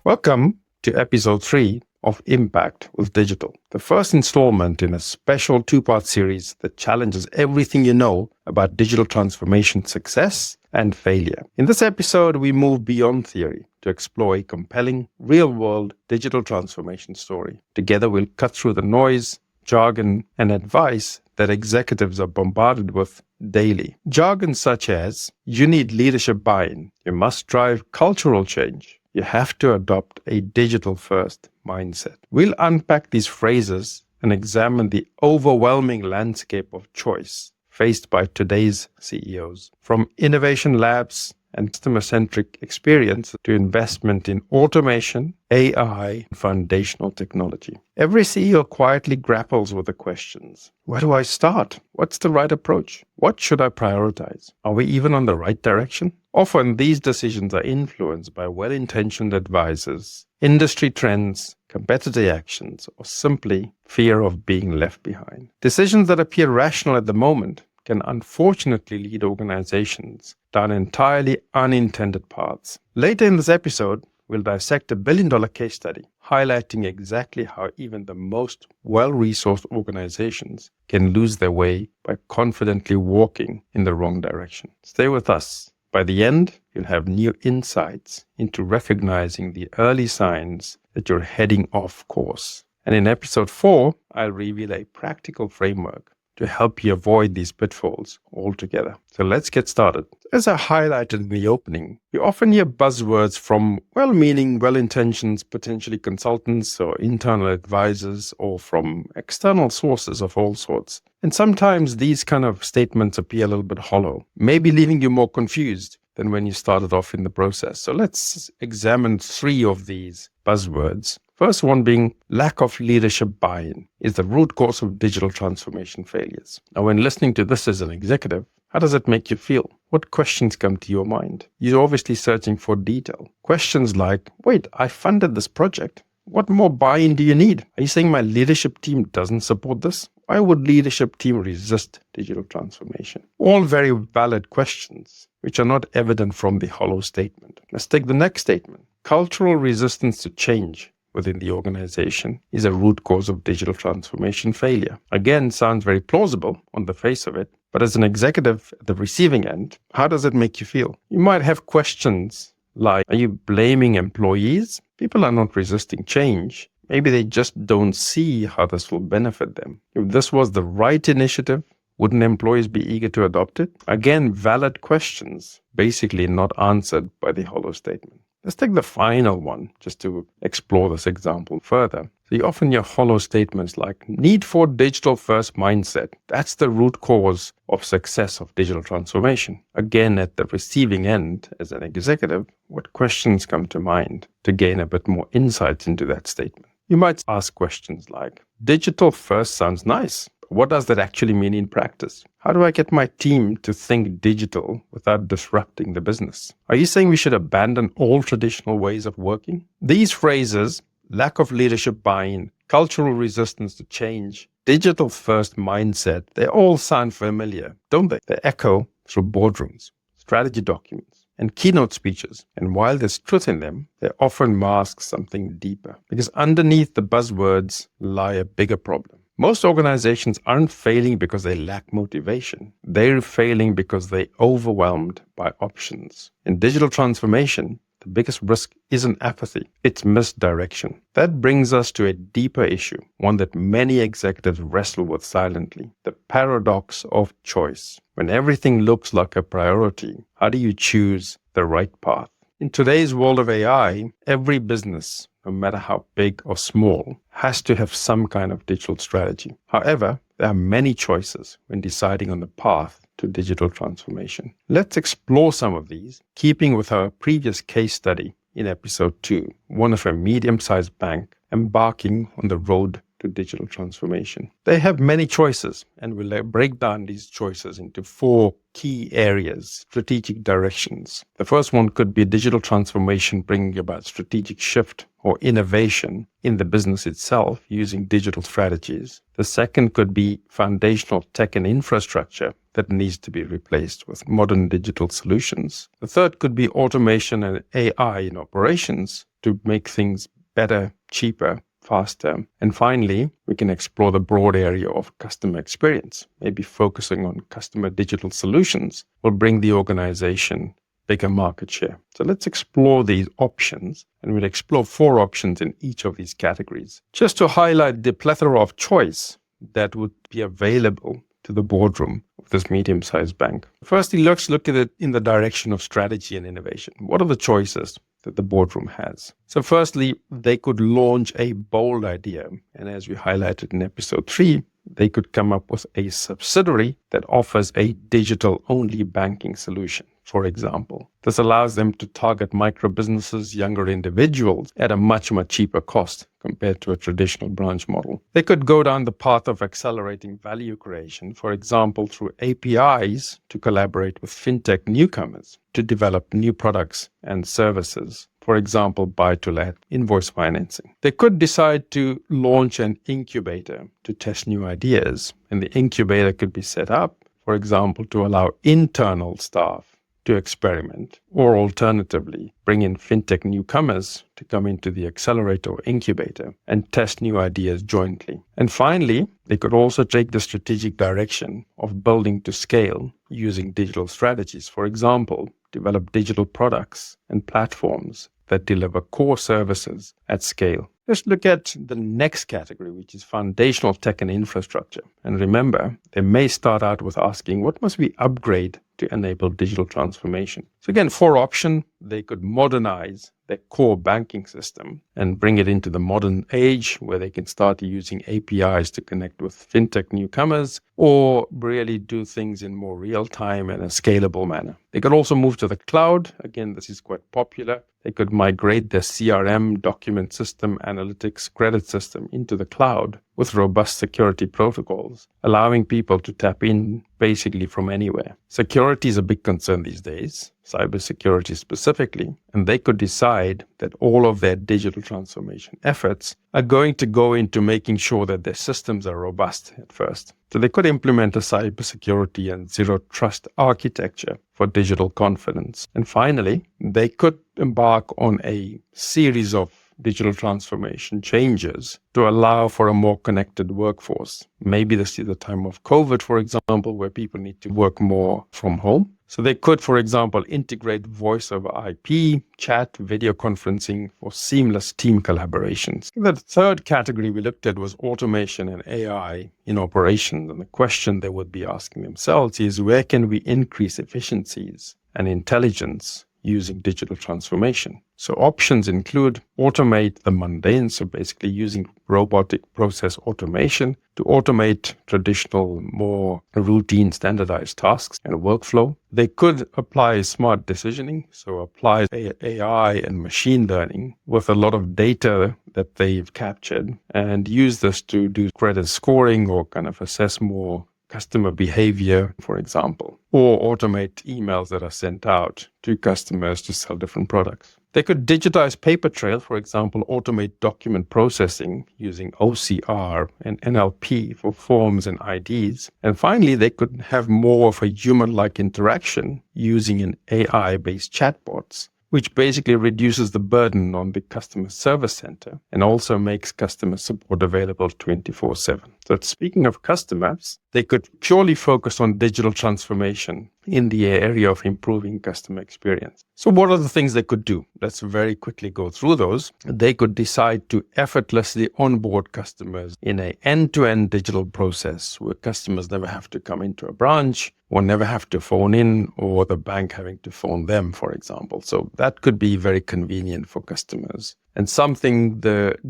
Welcome to episode 3 of Impact with Digital, the first installment in a special two-part series that challenges everything you know about digital transformation success and failure. In this episode, we move beyond theory to explore a compelling, real-world digital transformation story. Together, we'll cut through the noise, jargon, and advice that executives are bombarded with daily. Jargon such as, you need leadership buy-in, you must drive cultural change, you have to adopt a digital-first mindset. We'll unpack these phrases and examine the overwhelming landscape of choice faced by today's CEOs. From innovation labs and customer-centric experience to investment in automation, AI, and foundational technology. Every CEO quietly grapples with the questions. Where do I start? What's the right approach? What should I prioritize? Are we even on the right direction? Often, these decisions are influenced by well-intentioned advisors, industry trends, competitor actions, or simply fear of being left behind. Decisions that appear rational at the moment can unfortunately lead organizations down entirely unintended paths. Later in this episode, we'll dissect a billion-dollar case study, highlighting exactly how even the most well-resourced organizations can lose their way by confidently walking in the wrong direction. Stay with us. By the end, you'll have new insights into recognizing the early signs that you're heading off course. And in episode 4, I'll reveal a practical framework to help you avoid these pitfalls altogether. So let's get started. As I highlighted in the opening, you often hear buzzwords from well-meaning, well-intentioned, potentially consultants or internal advisors or from external sources of all sorts. And sometimes these kind of statements appear a little bit hollow, maybe leaving you more confused than when you started off in the process. So let's examine 3 of these buzzwords. First one being lack of leadership buy-in is the root cause of digital transformation failures. Now, when listening to this as an executive, how does it make you feel? What questions come to your mind? You're obviously searching for detail. Questions like, wait, I funded this project. What more buy-in do you need? Are you saying my leadership team doesn't support this? Why would leadership team resist digital transformation? All very valid questions, which are not evident from the hollow statement. Let's take the next statement. Cultural resistance to change within the organization is a root cause of digital transformation failure. Again, sounds very plausible on the face of it, but as an executive at the receiving end, how does it make you feel? You might have questions like, are you blaming employees? People are not resisting change. Maybe they just don't see how this will benefit them. If this was the right initiative, wouldn't employees be eager to adopt it? Again, valid questions, basically not answered by the hollow statement. Let's take the final one just to explore this example further. So you often hear hollow statements like need for digital first mindset. That's the root cause of success of digital transformation. Again, at the receiving end, as an executive, what questions come to mind to gain a bit more insight into that statement? You might ask questions like, digital first sounds nice. What does that actually mean in practice? How do I get my team to think digital without disrupting the business? Are you saying we should abandon all traditional ways of working? These phrases, lack of leadership buy-in, cultural resistance to change, digital-first mindset, they all sound familiar, don't they? They echo through boardrooms, strategy documents, and keynote speeches. And while there's truth in them, they often mask something deeper. Because underneath the buzzwords lie a bigger problem. Most organizations aren't failing because they lack motivation. They're failing because they're overwhelmed by options. In digital transformation, the biggest risk isn't apathy, it's misdirection. That brings us to a deeper issue, one that many executives wrestle with silently, the paradox of choice. When everything looks like a priority, how do you choose the right path? In today's world of AI, every business, no matter how big or small, has to have some kind of digital strategy. However, there are many choices when deciding on the path to digital transformation. Let's explore some of these, keeping with our previous case study in episode 2, one of a medium-sized bank embarking on the road to digital transformation. They have many choices, and we'll break down these choices into 4 key areas, strategic directions. The first one could be digital transformation bringing about strategic shift or innovation in the business itself using digital strategies. The second could be foundational tech and infrastructure that needs to be replaced with modern digital solutions. The third could be automation and AI in operations to make things better, cheaper, faster. And finally, we can explore the broad area of customer experience. Maybe focusing on customer digital solutions will bring the organization bigger market share. So let's explore these options, and we'll explore 4 options in each of these categories, just to highlight the plethora of choice that would be available to the boardroom of this medium-sized bank. Firstly, let's look at it in the direction of strategy and innovation. What are the choices that the boardroom has? So firstly, they could launch a bold idea. And as we highlighted in episode 3, they could come up with a subsidiary that offers a digital-only banking solution, for example. This allows them to target micro businesses, younger individuals at a much, much cheaper cost compared to a traditional branch model. They could go down the path of accelerating value creation, for example, through APIs to collaborate with fintech newcomers to develop new products and services. For example, buy-to-let, invoice financing. They could decide to launch an incubator to test new ideas, and the incubator could be set up, for example, to allow internal staff to experiment, or alternatively, bring in fintech newcomers to come into the accelerator or incubator and test new ideas jointly. And finally, they could also take the strategic direction of building to scale using digital strategies. For example, develop digital products and platforms that deliver core services at scale. Let's look at the next category, which is foundational tech and infrastructure. And remember, they may start out with asking, what must we upgrade to enable digital transformation? So again, 4 options. They could modernize their core banking system and bring it into the modern age where they can start using APIs to connect with fintech newcomers, or really do things in more real time and a scalable manner. They could also move to the cloud. Again, this is quite popular. They could migrate their CRM, document system, analytics, credit system into the cloud with robust security protocols, allowing people to tap in basically from anywhere. Security is a big concern these days, cybersecurity specifically, and they could decide that all of their digital transformation efforts are going to go into making sure that their systems are robust at first. So they could implement a cybersecurity and zero trust architecture for digital confidence. And finally, they could embark on a series of digital transformation changes to allow for a more connected workforce. Maybe this is the time of COVID, for example, where people need to work more from home. So they could, for example, integrate voice over IP, chat, video conferencing for seamless team collaborations. The third category we looked at was automation and AI in operations. And the question they would be asking themselves is, where can we increase efficiencies and intelligence using digital transformation? So options include automate the mundane, so basically using robotic process automation to automate traditional, more routine, standardized tasks and workflow. They could apply smart decisioning, so apply AI and machine learning with a lot of data that they've captured and use this to do credit scoring or kind of assess more customer behavior, for example, or automate emails that are sent out to customers to sell different products. They could digitize paper trail, for example, automate document processing using OCR and NLP for forms and IDs. And finally, they could have more of a human-like interaction using an AI-based chatbots, which basically reduces the burden on the customer service center and also makes customer support available 24/7. So speaking of customers, they could purely focus on digital transformation in the area of improving customer experience. So what are the things they could do? Let's very quickly go through those. They could decide to effortlessly onboard customers in an end-to-end digital process where customers never have to come into a branch or never have to phone in, or the bank having to phone them, for example. So that could be very convenient for customers, and something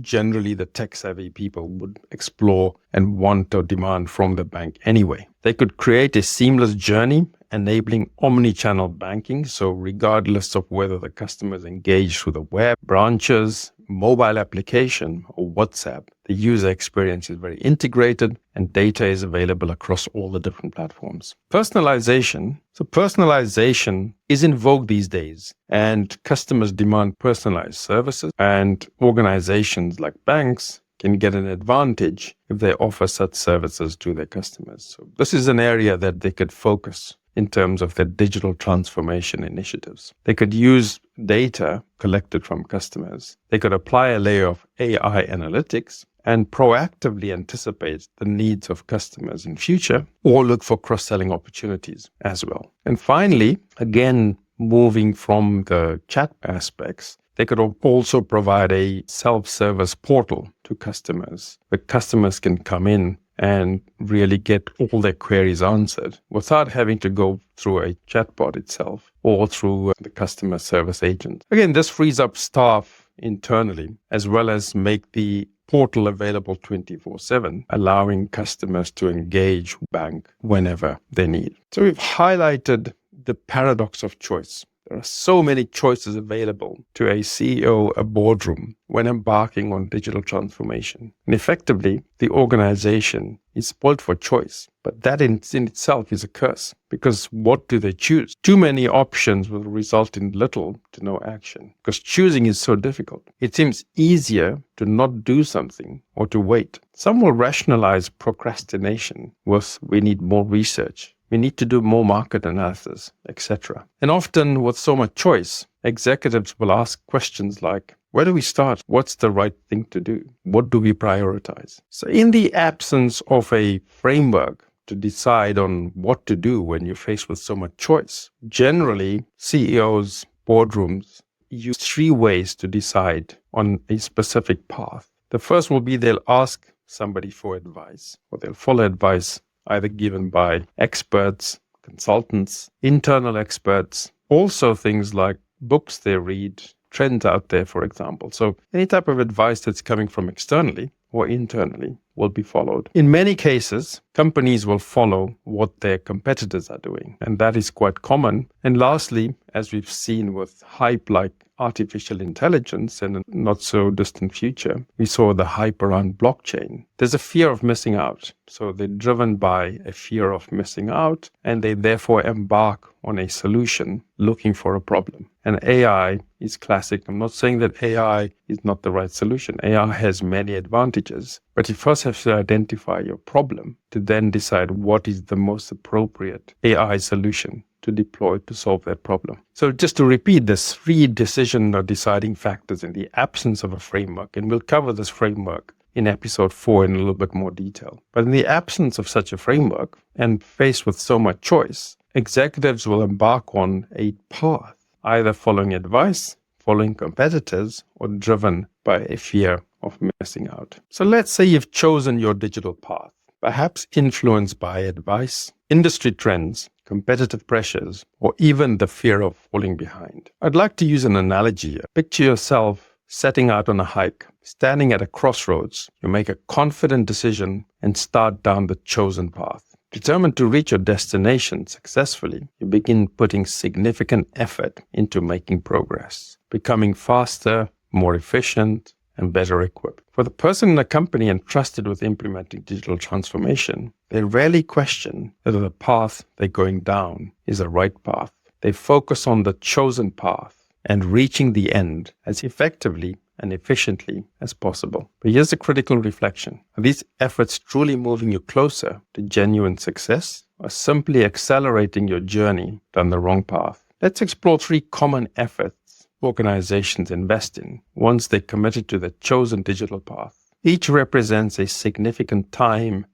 generally the tech-savvy people would explore and want or demand from the bank anyway. They could create a seamless journey enabling omni-channel banking. So regardless of whether the customer is engaged through the web, branches, mobile application, or WhatsApp, the user experience is very integrated and data is available across all the different platforms. Personalization. So personalization is in vogue these days, and customers demand personalized services, and organizations like banks can get an advantage if they offer such services to their customers. So this is an area that they could focus in terms of their digital transformation initiatives. They could use data collected from customers. They could apply a layer of AI analytics and proactively anticipate the needs of customers in future, or look for cross-selling opportunities as well. And finally, again, moving from the chat aspects, they could also provide a self-service portal to customers where customers can come in and really get all their queries answered without having to go through a chatbot itself or through the customer service agent. Again, this frees up staff internally as well as make the portal available 24/7, allowing customers to engage bank whenever they need. So we've highlighted the paradox of choice. There are so many choices available to a CEO, a boardroom, when embarking on digital transformation. And effectively, the organization is spoiled for choice. But that in itself is a curse, because what do they choose? Too many options will result in little to no action, because choosing is so difficult. It seems easier to not do something or to wait. Some will rationalize procrastination with we need more research. We need to do more market analysis, etc. And often with so much choice, executives will ask questions like, where do we start? What's the right thing to do? What do we prioritize? So in the absence of a framework to decide on what to do when you're faced with so much choice, generally CEOs, boardrooms use 3 ways to decide on a specific path. The first will be they'll ask somebody for advice, or they'll follow advice either given by experts, consultants, internal experts, also things like books they read, trends out there, for example. So any type of advice that's coming from externally or internally will be followed. In many cases, companies will follow what their competitors are doing, and that is quite common. And lastly, as we've seen with hype like artificial intelligence in a not so distant future, we saw the hype around blockchain. There's a fear of missing out. So they're driven by a fear of missing out, and they therefore embark on a solution looking for a problem. And AI is classic. I'm not saying that AI is not the right solution. AI has many advantages, but you first have to identify your problem to then decide what is the most appropriate AI solution to deploy to solve that problem. So just to repeat, there's 3 decision or deciding factors in the absence of a framework, and we'll cover this framework in episode 4 in a little bit more detail. But in the absence of such a framework and faced with so much choice, executives will embark on a path, either following advice, following competitors, or driven by a fear of missing out. So let's say you've chosen your digital path, perhaps influenced by advice, industry trends, competitive pressures, or even the fear of falling behind. I'd like to use an analogy. Picture yourself setting out on a hike, standing at a crossroads. You make a confident decision and start down the chosen path. Determined to reach your destination successfully, you begin putting significant effort into making progress, becoming faster, more efficient, and better equipped. For the person in a company entrusted with implementing digital transformation, they rarely question whether the path they're going down is the right path. They focus on the chosen path and reaching the end as effectively and efficiently as possible. But here's a critical reflection. Are these efforts truly moving you closer to genuine success, or simply accelerating your journey down the wrong path? Let's explore 3 common efforts organizations invest in once they're committed to the chosen digital path. Each represents a significant time,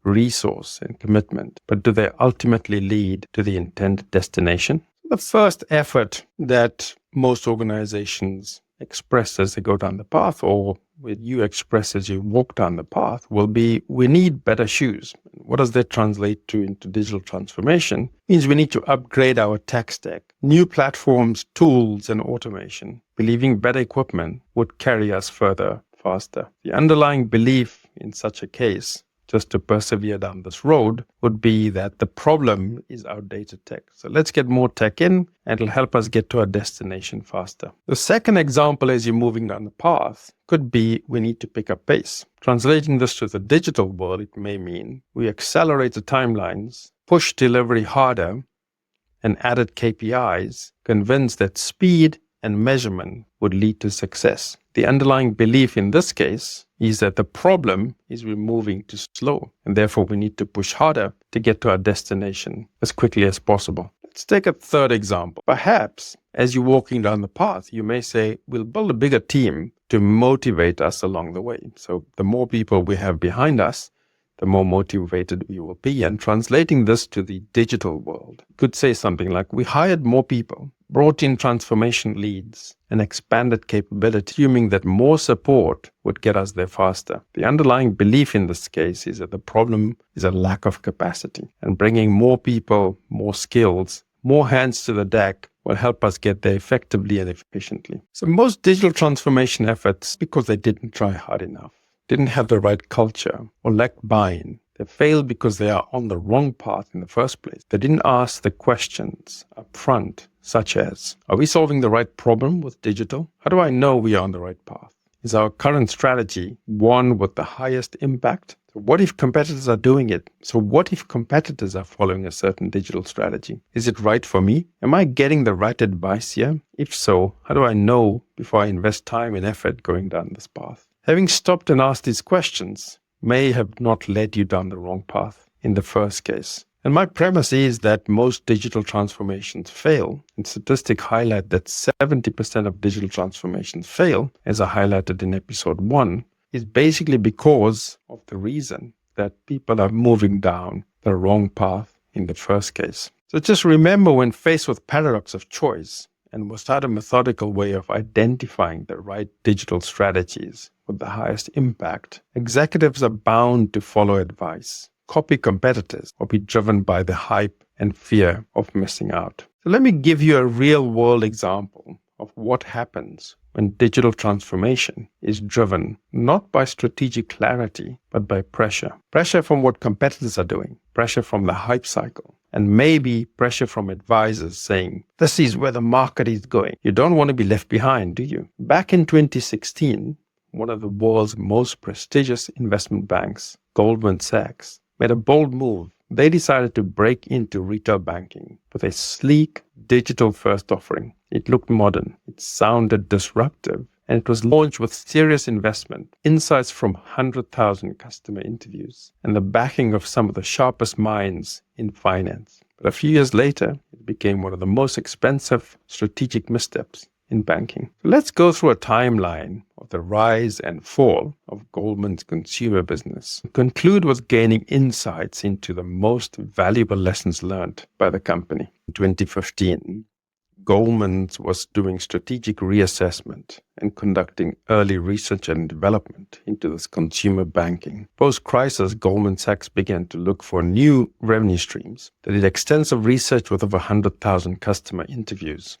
resource, and commitment, but do they ultimately lead to the intended destination? The first effort that most organizations express as they go down the path, or with you express as you walk down the path, will be, we need better shoes. What does that translate to into digital transformation? It means we need to upgrade our tech stack, new platforms, tools, and automation, believing better equipment would carry us further, faster. The underlying belief in such a case, just to persevere down this road, would be that the problem is outdated tech. So let's get more tech in, and it'll help us get to our destination faster. The second example as you're moving down the path could be we need to pick up pace. Translating this to the digital world, it may mean we accelerate the timelines, push delivery harder, and added KPIs, convinced that speed and measurement would lead to success. The underlying belief in this case is that the problem is we're moving too slow, and therefore we need to push harder to get to our destination as quickly as possible. Let's take a third example. Perhaps as you're walking down the path, you may say, we'll build a bigger team to motivate us along the way. So the more people we have behind us, the more motivated we will be. And translating this to the digital world, could say something like, we hired more people, brought in transformation leads, and expanded capability, assuming that more support would get us there faster. The underlying belief in this case is that the problem is a lack of capacity, and bringing more people, more skills, more hands to the deck will help us get there effectively and efficiently. So most digital transformation efforts, because they didn't try hard enough, didn't have the right culture, or lacked buy-in. They failed because they are on the wrong path in the first place. They didn't ask the questions up front, such as, are we solving the right problem with digital? How do I know we are on the right path? Is our current strategy one with the highest impact? So what if competitors are doing it? So what if competitors are following a certain digital strategy? Is it right for me? Am I getting the right advice here? If so, how do I know before I invest time and effort going down this path? Having stopped and asked these questions may have not led you down the wrong path in the first case. And my premise is that most digital transformations fail, and statistics highlight that 70% of digital transformations fail, as I highlighted in episode 1, is basically because of the reason that people are moving down the wrong path in the first case. So just remember, when faced with paradox of choice and without a methodical way of identifying the right digital strategies with the highest impact, executives are bound to follow advice, copy competitors, or be driven by the hype and fear of missing out. So let me give you a real-world example of what happens when digital transformation is driven not by strategic clarity, but by pressure. Pressure from what competitors are doing, pressure from the hype cycle, and maybe pressure from advisors saying, this is where the market is going. You don't want to be left behind, do you? Back in 2016, one of the world's most prestigious investment banks, Goldman Sachs, made a bold move. They decided to break into retail banking with a sleek, digital-first offering. It looked modern, it sounded disruptive, and it was launched with serious investment, insights from 100,000 customer interviews, and the backing of some of the sharpest minds in finance. But a few years later, it became one of the most expensive strategic missteps in banking. So let's go through a timeline of the rise and fall of Goldman's consumer business. Conclude with gaining insights into the most valuable lessons learned by the company. In 2015, Goldman was doing strategic reassessment and conducting early research and development into this consumer banking. Post-crisis, Goldman Sachs began to look for new revenue streams. They did extensive research with over 100,000 customer interviews.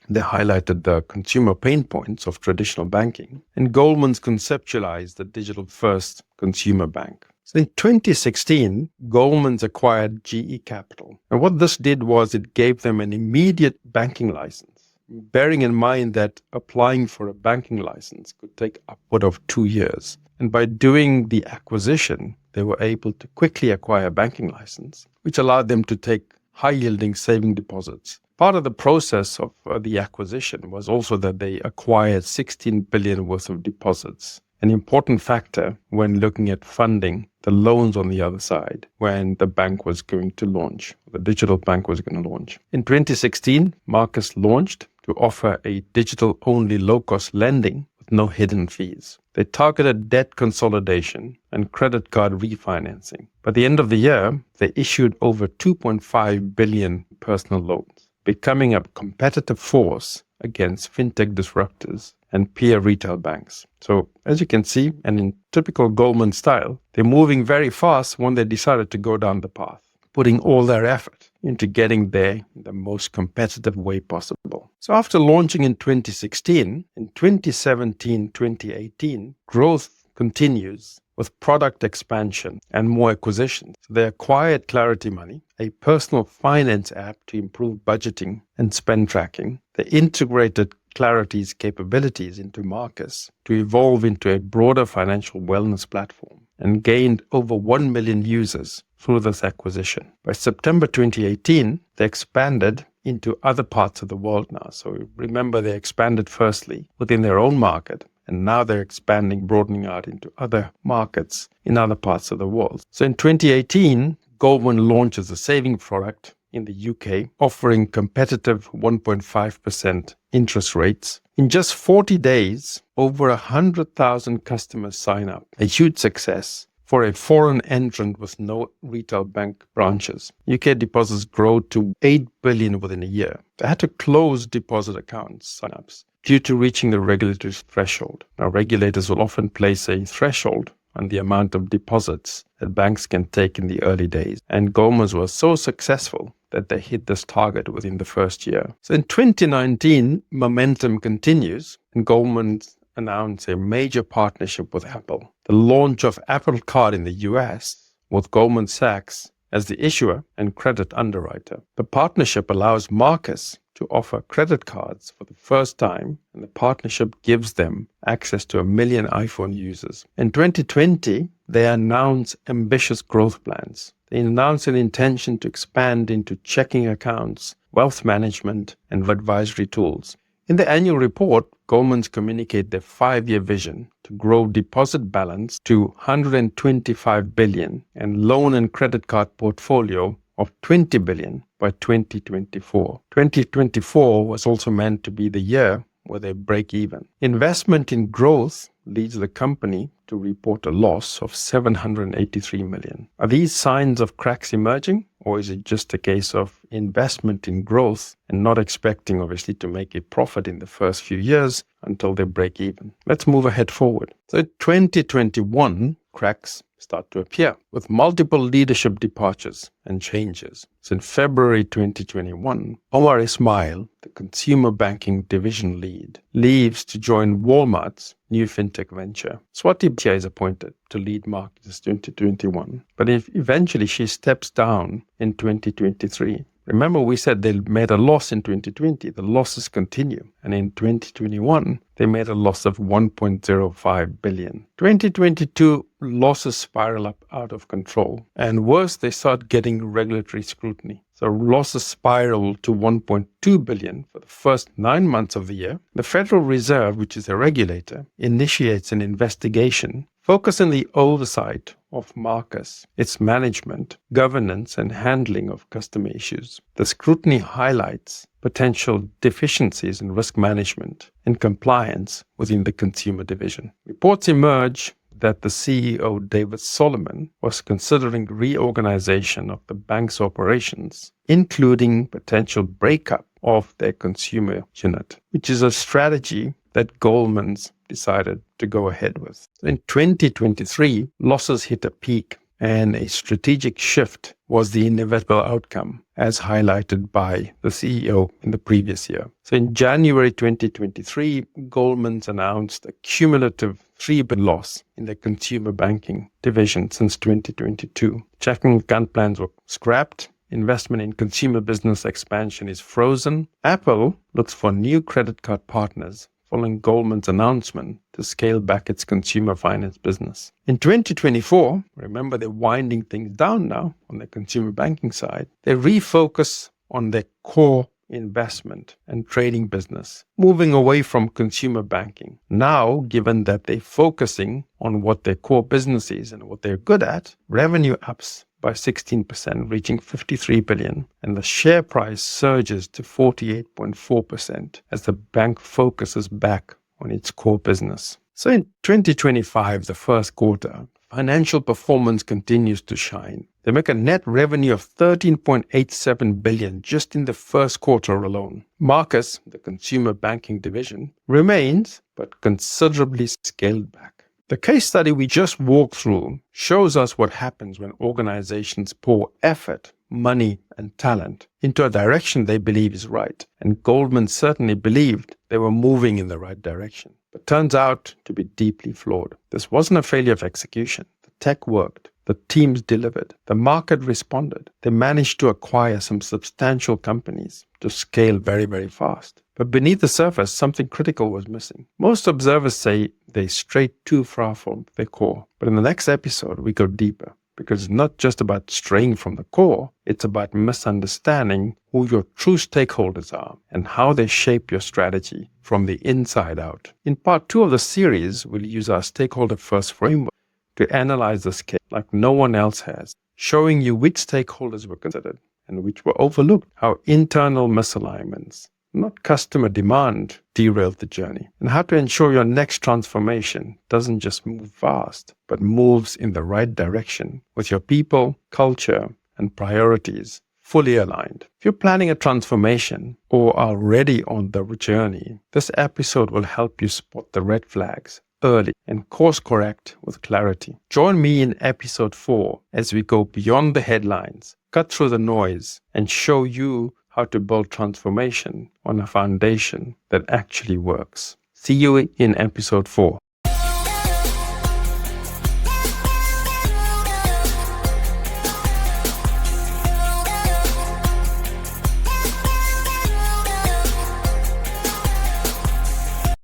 They highlighted the consumer pain points of traditional banking, and Goldman's conceptualized the digital-first consumer bank. So in 2016, Goldman's acquired GE Capital. And what this did was it gave them an immediate banking license, bearing in mind that applying for a banking license could take upward of 2 years. And by doing the acquisition, they were able to quickly acquire a banking license, which allowed them to take high-yielding saving deposits. Part of the process of the acquisition was also that they acquired 16 billion worth of deposits, an important factor when looking at funding the loans on the other side when the bank was going to launch, the digital bank was going to launch. In 2016, Marcus launched to offer a digital-only low-cost lending with no hidden fees. They targeted debt consolidation and credit card refinancing. By the end of the year, they issued over 2.5 billion personal loans, becoming a competitive force against fintech disruptors and peer retail banks. So as you can see, and in typical Goldman style, they're moving very fast when they decided to go down the path, putting all their effort into getting there in the most competitive way possible. So after launching in 2016, in 2017, 2018, growth continues with product expansion and more acquisitions. So they acquired Clarity Money, a personal finance app to improve budgeting and spend tracking. They integrated Clarity's capabilities into Marcus to evolve into a broader financial wellness platform and gained over 1 million users through this acquisition. By September 2018, they expanded into other parts of the world now. So remember, they expanded firstly within their own market, and now they're expanding, broadening out into other markets in other parts of the world. So in 2018, Goldman launches a saving product in the UK, offering competitive 1.5% interest rates. In just 40 days, over 100,000 customers sign up, a huge success for a foreign entrant with no retail bank branches. UK deposits grow to 8 billion within a year. They had to close deposit accounts sign-ups due to reaching the regulatory threshold. Now, regulators will often place a threshold on the amount of deposits that banks can take in the early days. And Goldman's was so successful that they hit this target within the first year. So in 2019, momentum continues, and Goldman's announced a major partnership with Apple. The launch of Apple Card in the US with Goldman Sachs as the issuer and credit underwriter. The partnership allows Marcus to offer credit cards for the first time, and the partnership gives them access to 1 million iPhone users. In 2020, they announced ambitious growth plans. They announced an intention to expand into checking accounts, wealth management, and advisory tools. In the annual report, Goldman's communicate their 5-year vision to grow deposit balance to 125 billion and loan and credit card portfolio of 20 billion by 2024. 2024 was also meant to be the year where they break even. Investment in growth leads the company to report a loss of 783 million. Are these signs of cracks emerging, or is it just a case of investment in growth and not expecting, obviously, to make a profit in the first few years until they break even? Let's move ahead forward. So 2021, cracks start to appear with multiple leadership departures and changes. So in February 2021, Omar Ismail, the consumer banking division lead, leaves to join Walmart's new fintech venture. Swati Bhatia is appointed to lead markets 2021, but eventually she steps down in 2023. Remember, we said they made a loss in 2020. The losses continue. And in 2021, they made a loss of 1.05 billion. 2022, losses spiral up out of control. And worse, they start getting regulatory scrutiny. So losses spiral to 1.2 billion for the first 9 months of the year. The Federal Reserve, which is a regulator, initiates an investigation focusing on the oversight of Marcus, its management, governance, and handling of customer issues. The scrutiny highlights potential deficiencies in risk management and compliance within the consumer division. Reports emerge that the CEO, David Solomon, was considering reorganization of the bank's operations, including potential breakup of their consumer unit, which is a strategy that Goldman's decided to go ahead with. In 2023, losses hit a peak, and a strategic shift was the inevitable outcome, as highlighted by the CEO in the previous year. So in January 2023, Goldman's announced a cumulative 3 billion loss in the consumer banking division since 2022. Checking account plans were scrapped. Investment in consumer business expansion is frozen. Apple looks for new credit card partners following Goldman's announcement to scale back its consumer finance business. In 2024, remember they're winding things down now on the consumer banking side. They refocus on their core investment and trading business, moving away from consumer banking. Now, given that they're focusing on what their core business is and what they're good at, revenue ups by 16%, reaching 53 billion, and the share price surges to 48.4% as the bank focuses back on its core business. So in 2025, the first quarter, financial performance continues to shine. They make a net revenue of 13.87 billion just in the first quarter alone. Marcus, the consumer banking division, remains but considerably scaled back. The case study we just walked through shows us what happens when organizations pour effort, money, and talent into a direction they believe is right. And Goldman certainly believed they were moving in the right direction, but turns out to be deeply flawed. This wasn't a failure of execution. The tech worked. The teams delivered. The market responded. They managed to acquire some substantial companies to scale very, very fast. But beneath the surface, something critical was missing. Most observers say they strayed too far from their core. But in the next episode, we go deeper. because it's not just about straying from the core, it's about misunderstanding who your true stakeholders are and how they shape your strategy from the inside out. In part 2 of the series, we'll use our stakeholder first framework to analyze this case like no one else has, showing you which stakeholders were considered and which were overlooked, how internal misalignments, not customer demand, derailed the journey, and how to ensure your next transformation doesn't just move fast, but moves in the right direction with your people, culture, and priorities fully aligned. If you're planning a transformation or are already on the journey, this episode will help you spot the red flags early and course correct with clarity. Join me in episode 4 as we go beyond the headlines, cut through the noise, and show you how to build transformation on a foundation that actually works. See you in episode 4.